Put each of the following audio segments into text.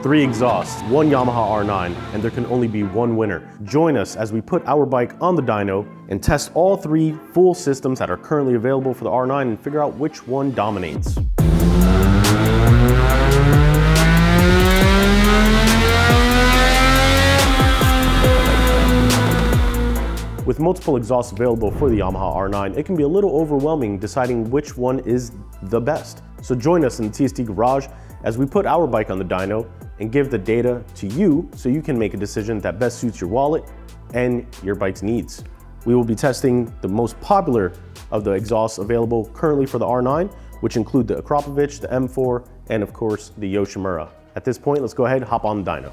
3 exhausts, 1 Yamaha R9, and there can only be 1 winner. Join us as we put our bike on the dyno and test all 3 full systems that are currently available for the R9 and figure out which one dominates. With multiple exhausts available for the Yamaha R9, it can be a little overwhelming deciding which one is the best. So join us in the TST garage as we put our bike on the dyno and give the data to you so you can make a decision that best suits your wallet and your bike's needs. We will be testing the most popular of the exhausts available currently for the R9, which include the Akrapovic, the M4, and of course the Yoshimura. At this point, let's go ahead and hop on the dyno.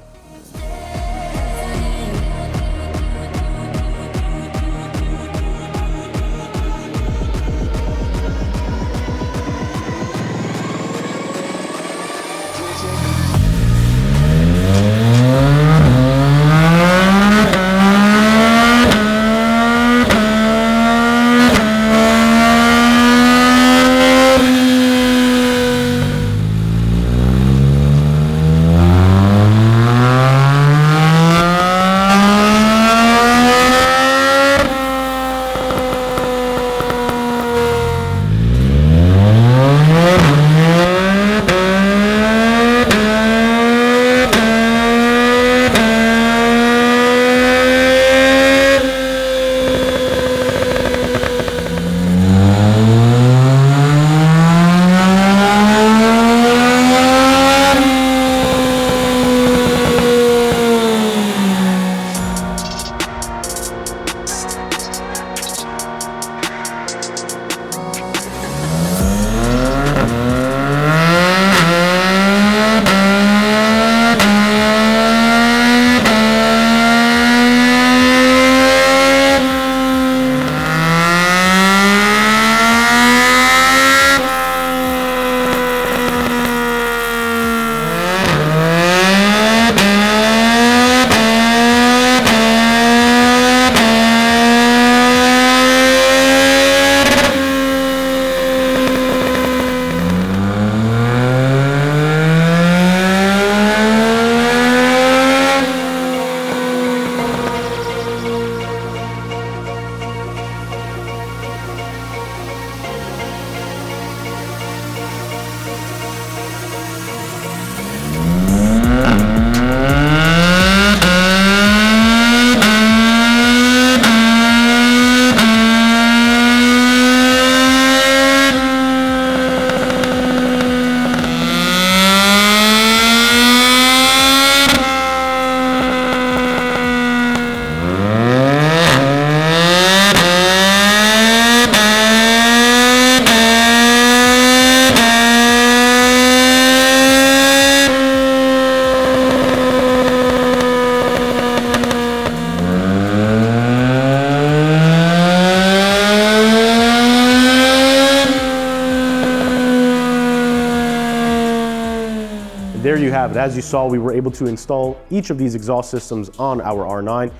There you have it. As you saw, we were able to install each of these exhaust systems on our R9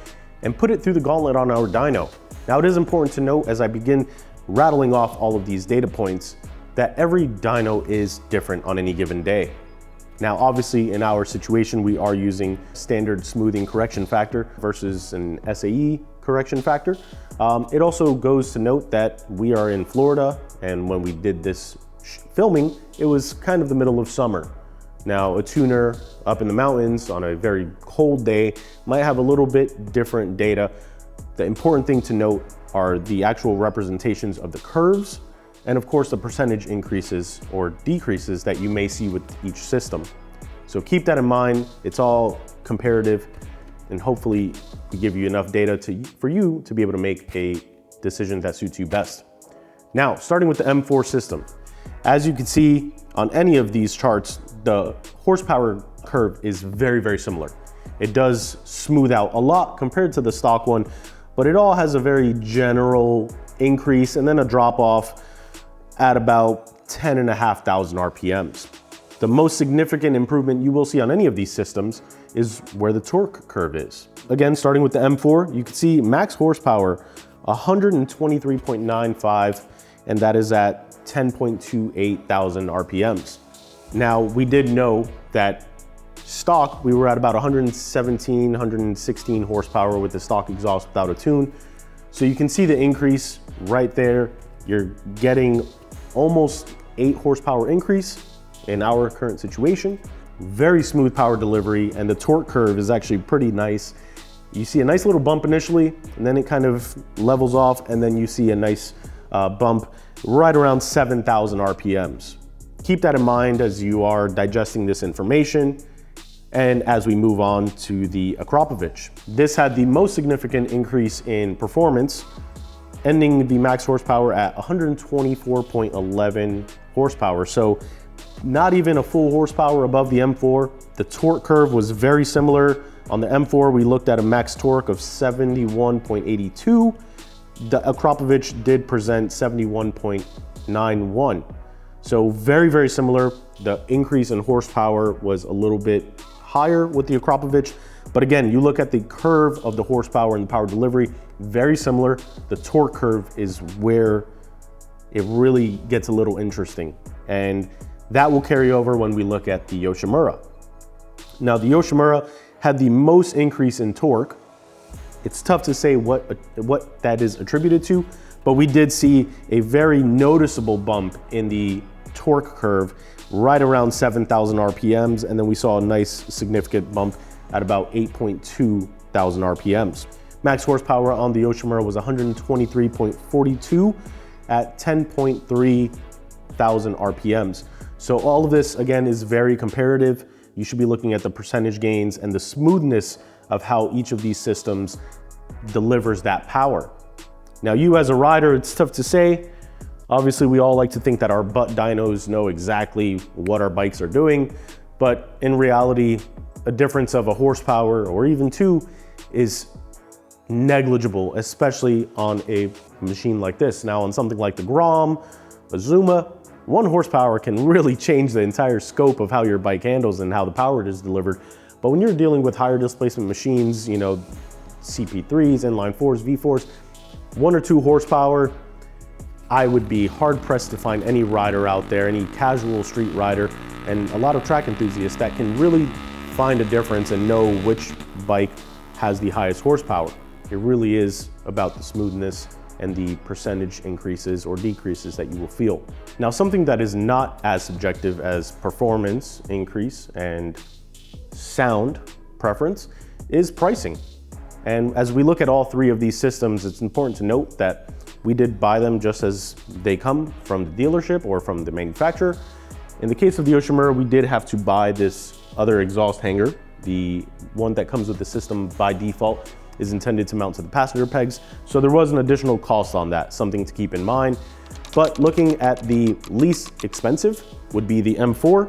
and put it through the gauntlet on our dyno. Now, it is important to note as I begin rattling off all of these data points that every dyno is different on any given day. Now, obviously in our situation, we are using standard smoothing correction factor versus an SAE correction factor. It also goes to note that we are in Florida, and when we did this filming, it was kind of the middle of summer. Now, a tuner up in the mountains on a very cold day might have a little bit different data. The important thing to note are the actual representations of the curves and of course the percentage increases or decreases that you may see with each system. So keep that in mind. It's all comparative and hopefully we give you enough data for you to be able to make a decision that suits you best. Now, starting with the M4 system. As you can see on any of these charts, the horsepower curve is very, very similar. It does smooth out a lot compared to the stock one, but it all has a very general increase and then a drop off at about 10,500 RPMs. The most significant improvement you will see on any of these systems is where the torque curve is. Again, starting with the M4, you can see max horsepower 123.95, and that is at 10.28 thousand RPMs. Now, we did know that stock, we were at about 117, 116 horsepower with the stock exhaust without a tune. So you can see the increase right there. You're getting almost 8 horsepower increase in our current situation. Very smooth power delivery, and the torque curve is actually pretty nice. You see a nice little bump initially, and then it kind of levels off, and then you see a nice bump right around 7,000 RPMs. Keep that in mind as you are digesting this information. And as we move on to the Akrapovic, this had the most significant increase in performance, ending the max horsepower at 124.11 horsepower. So not even a full horsepower above the M4. The torque curve was very similar. On the M4, we looked at a max torque of 71.82. The Akrapovic did present 71.91. So very, very similar. The increase in horsepower was a little bit higher with the Akrapovic, but again, you look at the curve of the horsepower and the power delivery, very similar. The torque curve is where it really gets a little interesting, and that will carry over when we look at the Yoshimura. Now, the Yoshimura had the most increase in torque. It's tough to say what that is attributed to, but we did see a very noticeable bump in the torque curve right around 7,000 RPMs, and then we saw a nice significant bump at about 8.2 thousand RPMs. Max horsepower on the Yoshimura was 123.42 at 10.3 thousand RPMs. So all of this, again, is very comparative. You should be looking at the percentage gains and the smoothness of how each of these systems delivers that power. Now, you as a rider, it's tough to say. Obviously, we all like to think that our butt dynos know exactly what our bikes are doing, but in reality, a difference of a horsepower or even 2 is negligible, especially on a machine like this. Now, on something like the Grom, a Zuma, 1 horsepower can really change the entire scope of how your bike handles and how the power is delivered. But when you're dealing with higher displacement machines, you know, CP3s, inline 4s, V4s, 1 or 2 horsepower, I would be hard pressed to find any rider out there, any casual street rider, and a lot of track enthusiasts that can really find a difference and know which bike has the highest horsepower. It really is about the smoothness and the percentage increases or decreases that you will feel. Now, something that is not as subjective as performance increase and sound preference is pricing. And as we look at all 3 of these systems, it's important to note that we did buy them just as they come from the dealership or from the manufacturer. In the case of the Yoshimura, we did have to buy this other exhaust hanger. The one that comes with the system by default is intended to mount to the passenger pegs. So there was an additional cost on that, something to keep in mind. But looking at the least expensive would be the M4.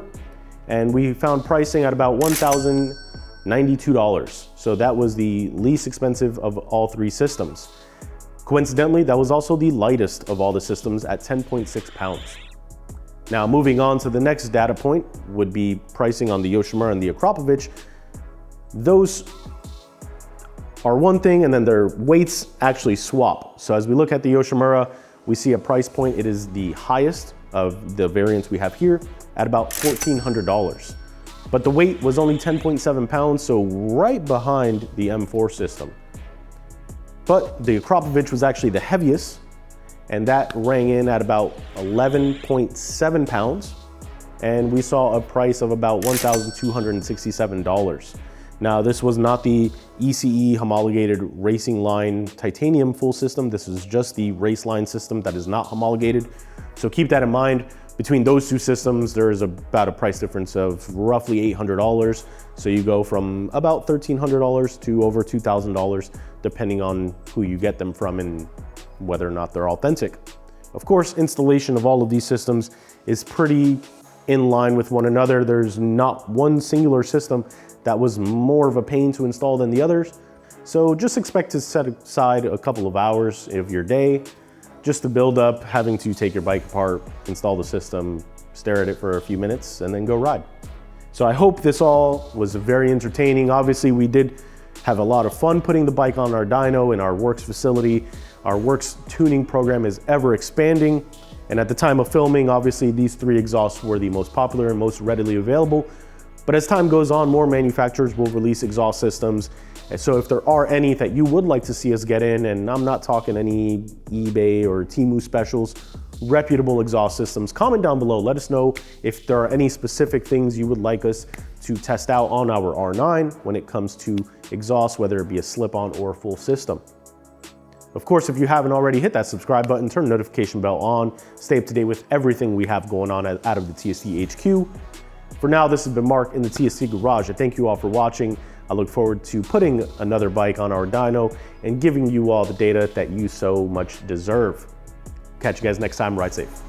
And we found pricing at about $1,092. So that was the least expensive of all 3 systems. Coincidentally, that was also the lightest of all the systems at 10.6 pounds. Now, moving on to the next data point would be pricing on the Yoshimura and the Akrapovic. Those are one thing, and then their weights actually swap. So as we look at the Yoshimura, we see a price point. It is the highest of the variants we have here at about $1,400. But the weight was only 10.7 pounds, so right behind the M4 system. But the Akrapovic was actually the heaviest, and that rang in at about 11.7 pounds. And we saw a price of about $1,267. Now, this was not the ECE homologated racing line titanium full system. This is just the race line system that is not homologated. So keep that in mind. Between those 2 systems, there is about a price difference of roughly $800. So you go from about $1,300 to over $2,000, depending on who you get them from and whether or not they're authentic. Of course, installation of all of these systems is pretty in line with one another. There's not one singular system that was more of a pain to install than the others. So just expect to set aside a couple of hours of your day just to build up having to take your bike apart, install the system, stare at it for a few minutes, and then go ride. So I hope this all was very entertaining. Obviously, we did have a lot of fun putting the bike on our dyno in our works facility. Our works tuning program is ever expanding. And at the time of filming, obviously these 3 exhausts were the most popular and most readily available. But as time goes on, more manufacturers will release exhaust systems. And so if there are any that you would like to see us get in, and I'm not talking any eBay or Temu specials, reputable exhaust systems, comment down below. Let us know if there are any specific things you would like us to test out on our R9 when it comes to exhaust, whether it be a slip-on or a full system. Of course, if you haven't already, hit that subscribe button, turn the notification bell on, stay up to date with everything we have going on out of the TST HQ. For now, this has been Mark in the TST Garage. I thank you all for watching. I look forward to putting another bike on our dyno and giving you all the data that you so much deserve. Catch you guys next time. Ride safe.